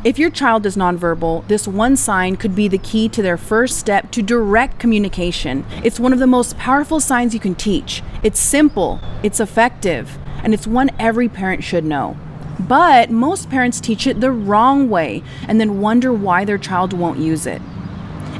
If your child is nonverbal, this one sign could be the key to their first step to direct communication. It's one of the most powerful signs you can teach. It's simple, it's effective, and it's one every parent should know. But most parents teach it the wrong way and then wonder why their child won't use it.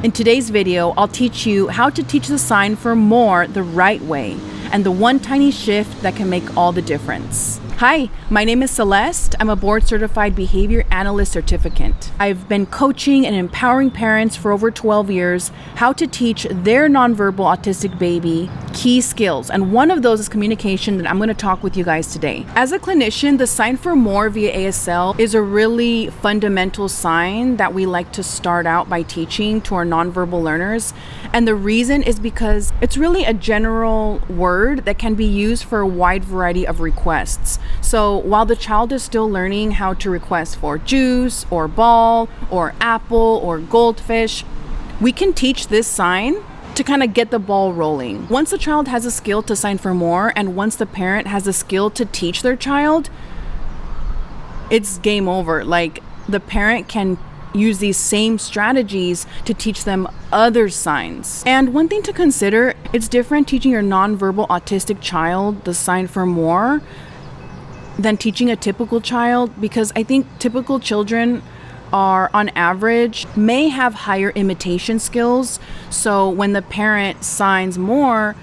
In today's video, I'll teach you how to teach the sign for more the right way and the one tiny shift that can make all the difference. Hi, my name is Celeste. I'm a board-certified behavior analyst certificate. I've been coaching and empowering parents for over 12 years how to teach their nonverbal autistic baby key skills, and one of those is communication that I'm going to talk with you guys today. As a clinician, the sign for more via ASL is a really fundamental sign that we like to start out by teaching to our nonverbal learners, and the reason is because it's really a general word that can be used for a wide variety of requests. So while the child is still learning how to request for juice or ball or apple or goldfish, we can teach this sign to kind of get the ball rolling. Once the child has a skill to sign for more, and once the parent has a skill to teach their child, it's game over. Like, the parent can use these same strategies to teach them other signs. And one thing to consider, it's different teaching your nonverbal autistic child the sign for more than teaching a typical child, because I think typical children are, on average, may have higher imitation skills. So when the parent signs more,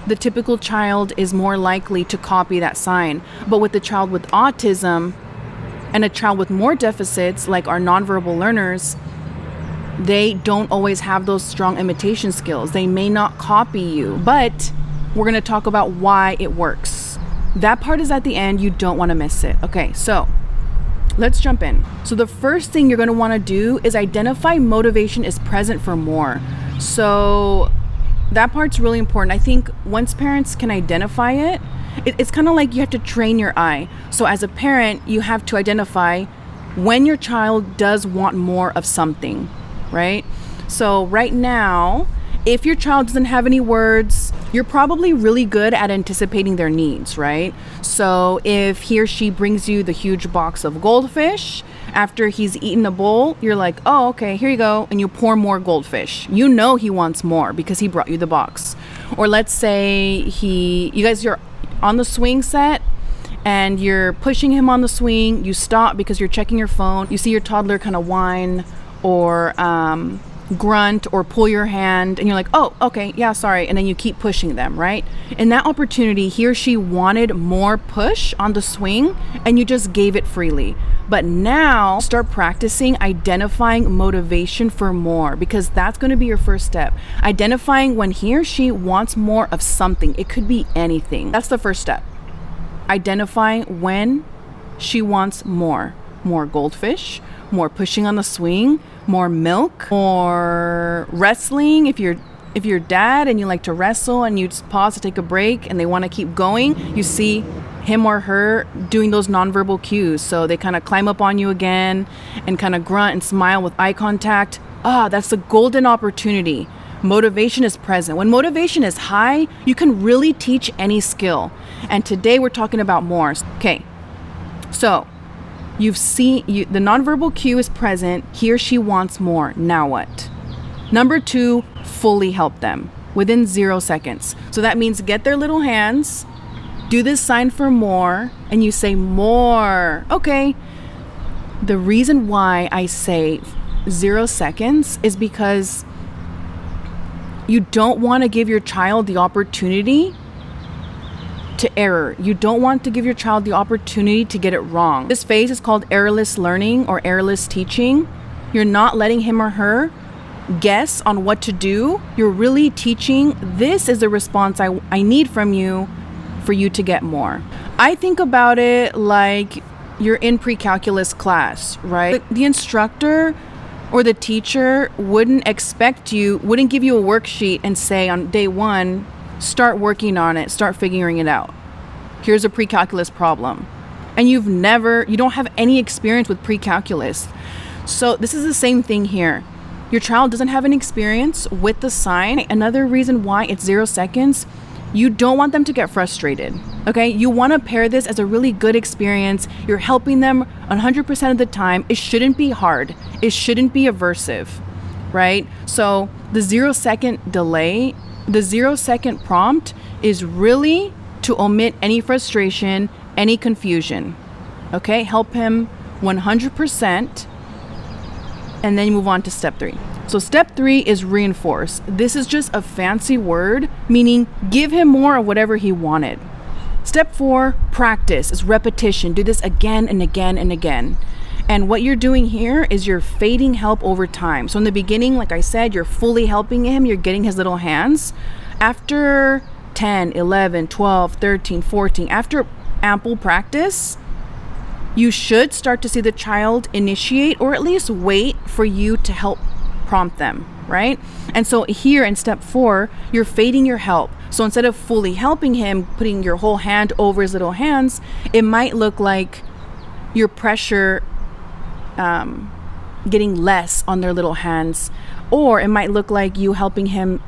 the typical child is more likely to copy that sign. But with the child with autism and a child with more deficits, like our nonverbal learners, they don't always have those strong imitation skills. They may not copy you, but we're going to talk about why it works. That part is at the end. You don't want to miss it. Okay, so let's jump in. So the first thing you're going to want to do is identify motivation is present for more. So that part's really important. I think once parents can identify it, it's kind of like you have to train your eye. So as a parent, you have to identify when your child does want more of something, right? So right now, if your child doesn't have any words, you're probably really good at anticipating their needs, right? So if he or she brings you the huge box of goldfish, after he's eaten a bowl, you're like, oh, okay, here you go. And you pour more goldfish. You know he wants more because he brought you the box. Or let's say you're on the swing set and you're pushing him on the swing. You stop because you're checking your phone. You see your toddler kind of whine or grunt or pull your hand, and you're like, oh, okay, yeah, sorry, and then you keep pushing them, right? In that opportunity, he or she wanted more push on the swing, and you just gave it freely. But now start practicing identifying motivation for more, because that's going to be your first step. Identifying when he or she wants more of something. It could be anything. That's the first step. Identifying when she wants more goldfish, more pushing on the swing, more milk, more wrestling. If you're dad and you like to wrestle and you just pause to take a break and they want to keep going, you see him or her doing those nonverbal cues. So they kind of climb up on you again and kind of grunt and smile with eye contact. That's a golden opportunity. Motivation is present. When motivation is high, you can really teach any skill. And today we're talking about more. Okay, so you've seen the nonverbal cue is present. He or she wants more. Now what? Number 2, fully help them within 0 seconds. So that means get their little hands, do this sign for more, and you say more. Okay. The reason why I say 0 seconds is because you don't want to give your child the opportunity to error. You don't want to give your child the opportunity to get it wrong. This phase is called errorless learning or errorless teaching. You're not letting him or her guess on what to do. You're really teaching, this is the response I need from you for you to get more. I think about it like you're in pre-calculus class, right? The instructor or the teacher wouldn't give you a worksheet and say on day 1, start working on it, start figuring it out. Here's a pre-calculus problem. And you don't have any experience with pre-calculus. So this is the same thing here. Your child doesn't have any experience with the sign. Another reason why it's 0 seconds, You don't want them to get frustrated, okay? You want to pair this as a really good experience. You're helping them 100% of the time. It shouldn't be hard. It shouldn't be aversive, right? So the 0-second delay, the 0-second prompt is really to omit any frustration, any confusion, okay? Help him 100%, and then you move on to step 3. So step 3 is reinforce. This is just a fancy word, meaning give him more of whatever he wanted. Step 4, practice, is repetition. Do this again and again and again. And what you're doing here is you're fading help over time. So in the beginning, like I said, you're fully helping him. You're getting his little hands. After 10, 11, 12, 13, 14, after ample practice, you should start to see the child initiate or at least wait for you to help prompt them, right? And so here in step 4, you're fading your help. So instead of fully helping him, putting your whole hand over his little hands, it might look like your pressure getting less on their little hands, or it might look like you helping him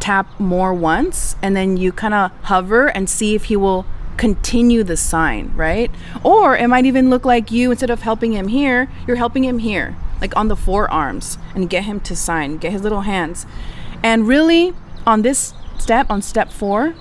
tap more once, and then you kind of hover and see if he will continue the sign, right? Or it might even look like you, instead of helping him here, you're helping him here, like on the forearms, and get him to sign, get his little hands. And really, on this step, on step 4,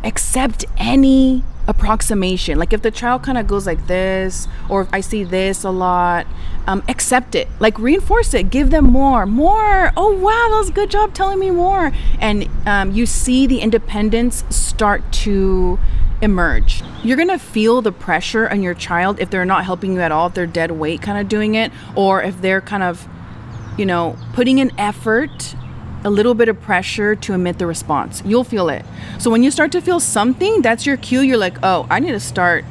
accept any approximation. Like if the child kind of goes like this, or if I see this a lot, accept it, like reinforce it, give them more. Oh wow, that was a good job telling me more. And you see the independence start to emerge. You're gonna feel the pressure on your child if they're not helping you at all, if they're dead weight kind of doing it, or if they're kind of, putting in effort, a little bit of pressure to emit the response. You'll feel it. So when you start to feel something, that's your cue. You're like, oh, I need to start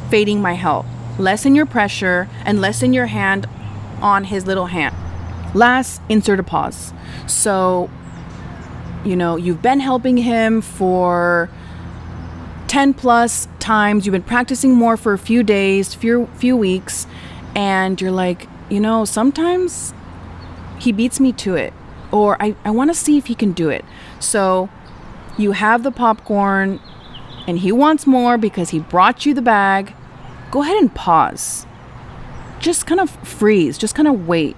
fading my help. Lessen your pressure and lessen your hand on his little hand. Last, insert a pause. So, you've been helping him for 10 plus times. You've been practicing more for a few days, few weeks, and you're like, sometimes he beats me to it. Or I want to see if he can do it. So you have the popcorn and he wants more because he brought you the bag. Go ahead and pause. Just kind of freeze. Just kind of wait.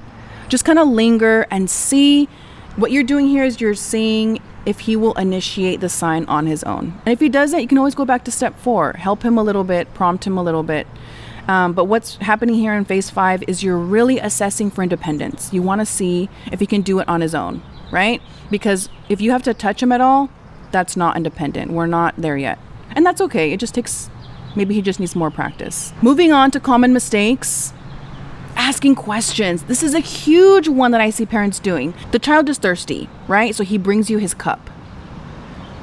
Just kind of linger and see. What you're doing here is you're seeing if he will initiate the sign on his own. And if he doesn't, you can always go back to step 4. Help him a little bit. Prompt him a little bit. But what's happening here in phase 5 is you're really assessing for independence. You want to see if he can do it on his own, right? Because if you have to touch him at all, that's not independent. We're not there yet. And that's okay. It just takes, maybe he just needs more practice. Moving on to common mistakes, asking questions. This is a huge one that I see parents doing. The child is thirsty, right? So he brings you his cup.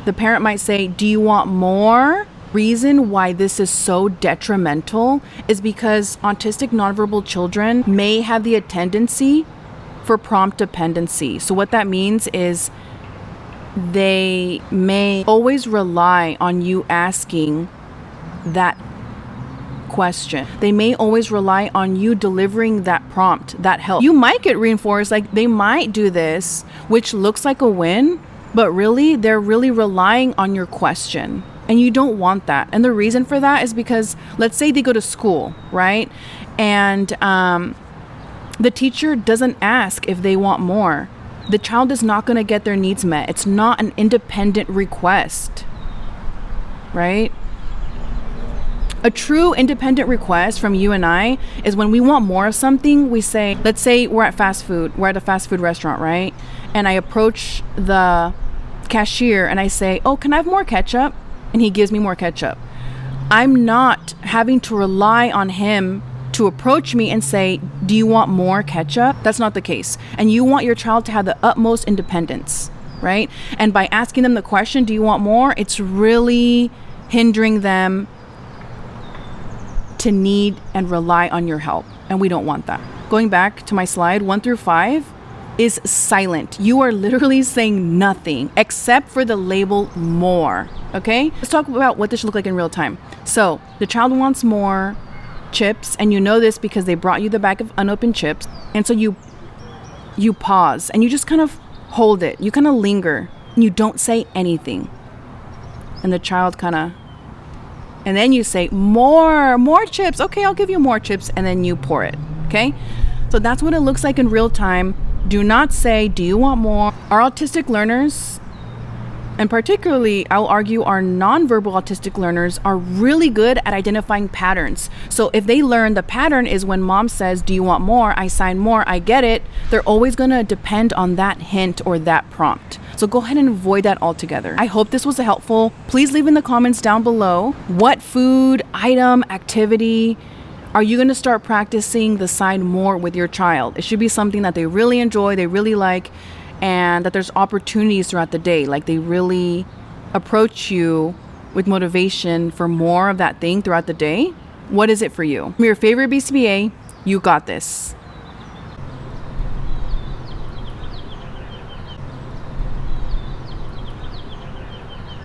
The parent might say, do you want more? Reason why this is so detrimental is because autistic nonverbal children may have the tendency for prompt dependency. So what that means is they may always rely on you asking that question. They may always rely on you delivering that prompt, that help. You might get reinforced, like they might do this, which looks like a win, but really they're really relying on your question. And you don't want that. And the reason for that is because, let's say they go to school, right? And the teacher doesn't ask if they want more. The child is not going to get their needs met. It's not an independent request, right? A true independent request from you and I is when we want more of something, we say, let's say we're at a fast food restaurant, right? And I approach the cashier and I say, oh, can I have more ketchup? And he gives me more ketchup. I'm not having to rely on him to approach me and say, do you want more ketchup? That's not the case. And you want your child to have the utmost independence, right? And by asking them the question, do you want more? It's really hindering them to need and rely on your help. And we don't want that. Going back to my slide, 1 through 5 is silent. You are literally saying nothing except for the label more. Okay, let's talk about what this should look like in real time. So the child wants more chips, and you know this because they brought you the bag of unopened chips. And so you pause and you just kind of hold it. You kind of linger and you don't say anything. And the child kind of, and then you say, more chips. Okay, I'll give you more chips. And then you pour it. Okay. So that's what it looks like in real time. Do not say, do you want more? Our autistic learners, and particularly, I'll argue our nonverbal autistic learners, are really good at identifying patterns. So if they learn the pattern is when mom says, do you want more? I sign more, I get it. They're always going to depend on that hint or that prompt. So go ahead and avoid that altogether. I hope this was helpful. Please leave in the comments down below what food, item, activity are you going to start practicing the sign more with your child. It should be something that they really enjoy, they really like, and that there's opportunities throughout the day. Like they really approach you with motivation for more of that thing throughout the day. What is it for you? Your favorite BCBA, you got this.